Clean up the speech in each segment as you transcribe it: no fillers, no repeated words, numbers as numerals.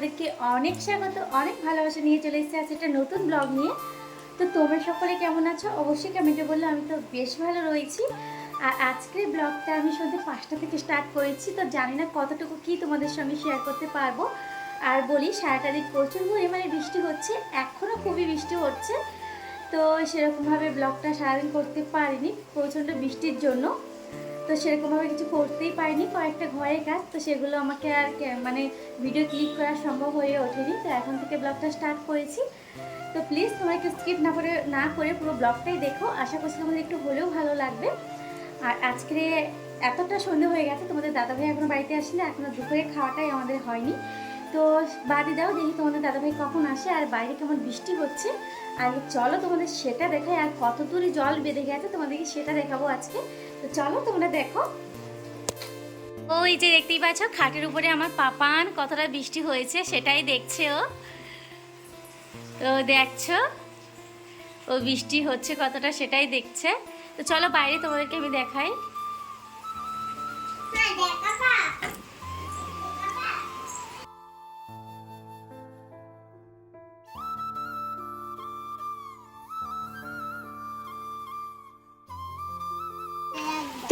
তোমাদেরকে অনেক স্বাগত, অনেক ভালোবাসা নিয়ে চলে এসেছি আজকে একটা নতুন ব্লগ নিয়ে। তো তোমরা সকলে কেমন আছো অবশ্যই কমেন্টে বললে। আমি তো বেশ ভালো রয়েছি। আর আজকের ব্লগটা আমি সন্ধ্যে 5টা থেকে স্টার্ট করেছি, তো জানি না কতটুকু কি তোমাদের সঙ্গে শেয়ার করতে পারবো। আর বলি, সারাটা দিন প্রচুর পরিমাণে বৃষ্টি হচ্ছে, এখনও খুবই বৃষ্টি হচ্ছে। তো সেরকমভাবে ব্লগটা সারাদিন করতে পারিনি প্রচণ্ড বৃষ্টির জন্য। তো সেরকমভাবে কিছু করতেই পারিনি, কয়েকটা ঘরের কাজ, তো সেগুলো আমাকে আর মানে ভিডিও ক্লিক করা সম্ভব হয়ে ওঠেনি। তো এখন থেকে ব্লগটা স্টার্ট করেছি। তো প্লিজ তোমরা একটু স্কিপ না করে পুরো ব্লগটাই দেখো, আশা করছি তোমাদের একটু হলেও ভালো লাগবে। আর আজকে এতটা সন্ধে হয়ে গেছে, তোমাদের দাদাভাই এখনও বাড়িতে আসলে, এখনও দুপুরে খাওয়াটাই আমাদের হয়নি। তো বাদে দাও, দেখি তোমাদের দাদাভাই কখন আসে আর বাইরে কেমন বৃষ্টি হচ্ছে। আর চলো তোমাদের সেটা দেখাই, আর কত দূরে জল বেঁধে গেছে তোমাদেরকে সেটা দেখাবো আজকে। তো চলো তোমরা দেখো। ওই যে দেখতেই পাচ্ছ খাটের উপরে আমার পাপান, কতটা বৃষ্টি হয়েছে সেটাই দেখছে ও। তো দেখছো ও বৃষ্টি হচ্ছে কতটা সেটাই দেখছে। তো চলো বাইরে তোমাদেরকে আমি দেখাই।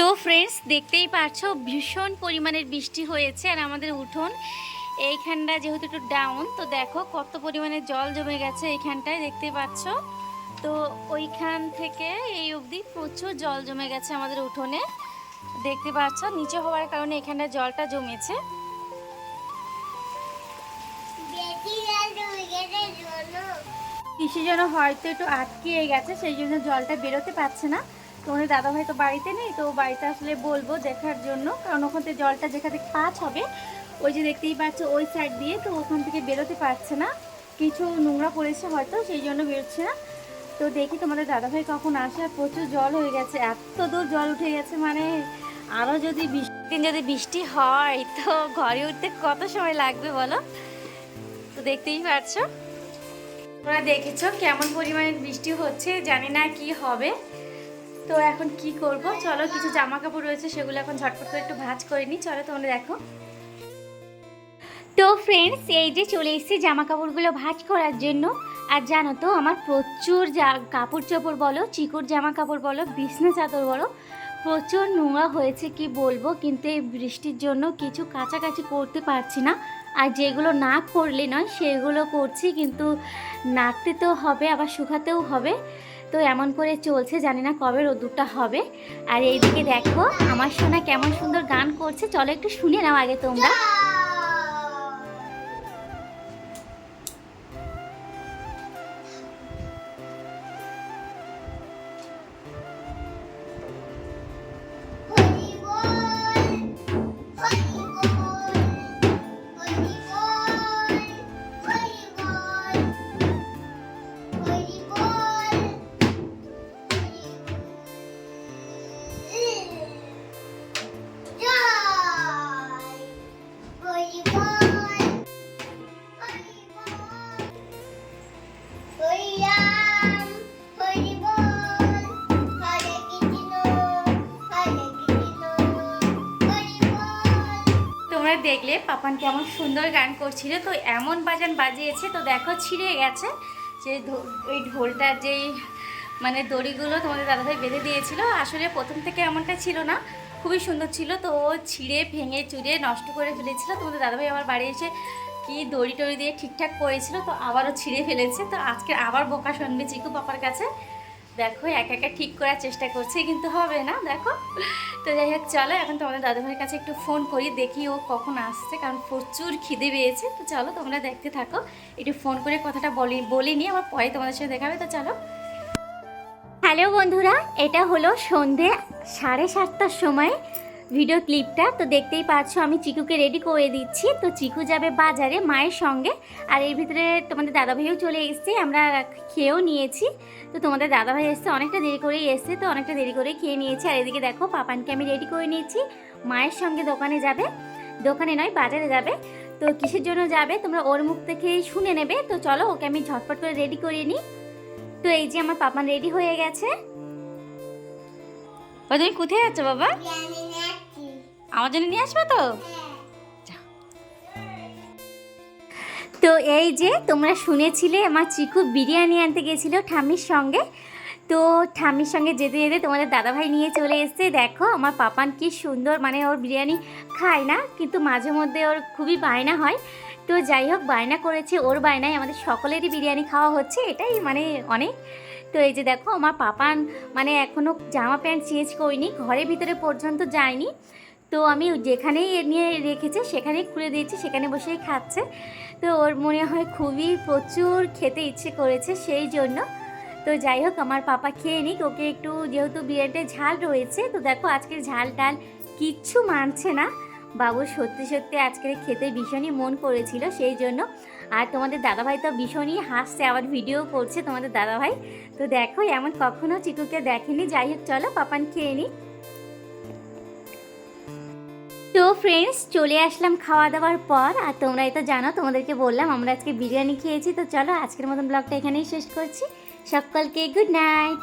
তো ফ্রেন্ডস, দেখতেই পাচ্ছ ভীষণ পরিমাণের বৃষ্টি হয়েছে। আর আমাদের উঠোন এইখানটা যেহেতু একটু ডাউন, তো দেখো কত পরিমাণে জল জমে গেছে এইখানটায়, দেখতেই পাচ্ছ। তো ওইখান থেকে এই অবধি প্রচুর জল জমে গেছে আমাদের উঠোনে, দেখতে পাচ্ছ। নিচে হওয়ার কারণে এখানটা জলটা জমেছে। কিসের জন্য হয়তো একটু আটকিয়ে গেছে, সেই জন্য জলটা বেরোতে পারছে না। তো ওদের দাদাভাই তো বাড়িতে নেই, তো বাড়িতে আসলে বলবো দেখার জন্য, কারণ ওখান থেকে জলটা যেখান থেকে পাস হবে ওই যে দেখতেই পাচ্ছ ওই সাইড দিয়ে, তো ওখান থেকে বেরোতে পারছে না। কিছু নোংরা পড়েছে হয়তো, সেই জন্য বেরোচ্ছে না। তো দেখি তোমাদের দাদাভাই কখন আসে। আর প্রচুর জল হয়ে গেছে, এত দূর জল উঠে গেছে, মানে আরও যদি বৃষ্টি হয় তো ঘরে উঠতে কত সময় লাগবে বলো। তো দেখতেই পাচ্ছ, তোমরা দেখেছো কেমন পরিমাণে বৃষ্টি হচ্ছে, জানি না কি হবে। তো এখন কি করব, চলো কিছু জামা কাপড় রয়েছে সেগুলো এখন ঝটপট করে একটু ভাঁজ করে নিই। চলো তোমরা দেখো। তো ফ্রেন্ডস, এই যে চলে এসেছি জামা কাপড়গুলো ভাঁজ করার জন্য। আর জানো তো আমার প্রচুর কাপড় চোপড় বলো, চিকুর জামা কাপড় বলো, বিছনা চাদর বলো, প্রচুর নোংরা হয়েছে কি বলবো। কিন্তু এই বৃষ্টির জন্য কিছু কাচাকাচি করতে পারছি না। আর যেগুলো না করলে নয় সেগুলো করছি, কিন্তু নাড়তে তো হবে আবার শুকাতেও হবে। তো এমন করে চলছে, জানি না কবে রোদ্দুরটা হবে। আর এইদিকে দেখো আমার সোনা কেমন সুন্দর গান করছে, চলো একটু শুনে নাও আগে তোমরা। দেখলে পাপান কেমন সুন্দর গান করছিল, তো এমন বাজান বাজিয়েছে, তো দেখো ছিঁড়ে গেছে। যে ওই ঢোলটার যেই মানে দড়িগুলো তোমাদের দাদাভাই বেঁধে দিয়েছিল, আসলে প্রথম থেকে এমনটা ছিল না, খুবই সুন্দর ছিল। তো ও ছিঁড়ে ভেঙে চুড়ে নষ্ট করে ফেলেছিল। তোমাদের দাদাভাই আমার বাড়ি এসে কি দড়ি টড়ি দিয়ে ঠিকঠাক করেছিল, তো আবারও ছিঁড়ে ফেলেছে। তো আজকে আবার বোকা শুনবে চিকু পাপার কাছে। দেখো একা একা ঠিক করার চেষ্টা করছে, কিন্তু হবে না দেখো। তো যাই হোক, চলো এখন তোমাদের দাদাভাইয়ের কাছে একটু ফোন করি, দেখি ও কখন আসছে, কারণ প্রচুর খিদে পেয়েছে। তো চলো তোমরা দেখতে থাকো, একটু ফোন করে কথাটা বলিনি, আমার পরে তোমাদের সাথে দেখাবে। তো চলো। হ্যালো বন্ধুরা, এটা হলো সন্ধে 7:30টার সময় ভিডিও ক্লিপটা। তো দেখতেই পাচ্ছ আমি চিকুকে রেডি করে দিচ্ছি। তো চিকু যাবে বাজারে মায়ের সঙ্গে। আর এর ভিতরে তোমাদের দাদাভাইও চলে এসছে, আমরা খেয়েও নিয়েছি। তো তোমাদের দাদাভাই এসছে অনেকটা দেরি করেই এসছে, তো অনেকটা দেরি করেই খেয়ে নিয়েছি। আর এদিকে দেখো পাপানকে আমি রেডি করে নিয়েছি, মায়ের সঙ্গে দোকানে যাবে, দোকানে নয় বাজারে যাবে। তো কিসের জন্য যাবে তোমরা ওর মুখ থেকেই শুনে নেবে। তো চলো ওকে আমি ঝটপট করে রেডি করে নিই। তো এই যে আমার পাপান রেডি হয়ে গেছে। তুমি কোথায় যাচ্ছ বাবা? আমার জন্য নিয়ে আসবে তো? তো এই যে তোমরা শুনেছিলে আমার চিকু বিরিয়ানি আনতে গেছিলো ঠাম্মির সঙ্গে। তো ঠাম্মির সঙ্গে যেতে যেতে তোমাদের দাদাভাই নিয়ে চলে এসেছে। দেখো আমার পাপান কি সুন্দর, মানে ওর বিরিয়ানি খায় না কিন্তু মাঝে মধ্যে ওর খুবই বায়না হয়। তো যাই হোক, বায়না করেছে, ওর বায়নায় আমাদের সকলেরই বিরিয়ানি খাওয়া হচ্ছে, এটাই মানে অনেক। তো এই যে দেখো আমার পাপান মানে এখনও জামা প্যান্ট চেঞ্জ করিনি, ঘরের ভিতরে পর্যন্ত যায়নি। তো আমি যেখানেই নিয়ে রেখেছে সেখানেই খুলে দিয়েছি, সেখানে বসেই খাচ্ছে। তো ওর মনে হয় খুবই প্রচুর খেতে ইচ্ছে করেছে সেই জন্য। তো যাই হোক আমার পাপা খেয়ে নিক, ওকে একটু যেহেতু বিরিয়ানিতে ঝাল রয়েছে, তো দেখো আজকের ঝাল টাল কিচ্ছু মানছে না। বাবু সত্যি সত্যি আজকের খেতে ভীষণই মন করেছিল সেই জন্য। আর তোমাদের দাদাভাই তো ভীষণই হাসছে, আবার ভিডিও করছে তোমাদের দাদাভাই। তো দেখো এমন কখনো চিকুকে দেখেনি। যাই হোক চলো পাপান খেয়ে নিই। তো ফ্রেন্ডস চলে আসলাম খাওয়া দাওয়ার পর, আর তোমরাই তো জানো, তোমাদেরকে বললাম আমরা আজকে বিরিয়ানি খেয়েছি। তো চলো আজকের মতন ব্লগটা এখানেই শেষ করছি। সকলকে গুড নাইট।